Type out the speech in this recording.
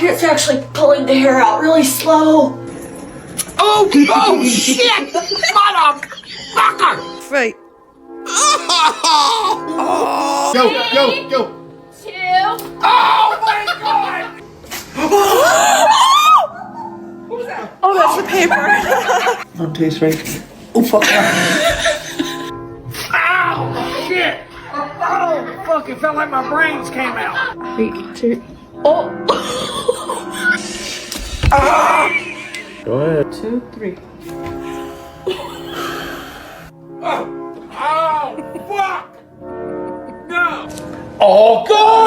and it's actually pulling the hair out really slow. Oh shit! Motherfucker! Right. Oh. Go. 2. Oh my god! What was that? Oh, that's the paper. Don't taste right. Oh, fuck. Ow! Shit! Oh, fuck, it felt like my brains came out. 3, 2. Oh! Go ahead. 2, 3. Oh, fuck! No! Oh, God!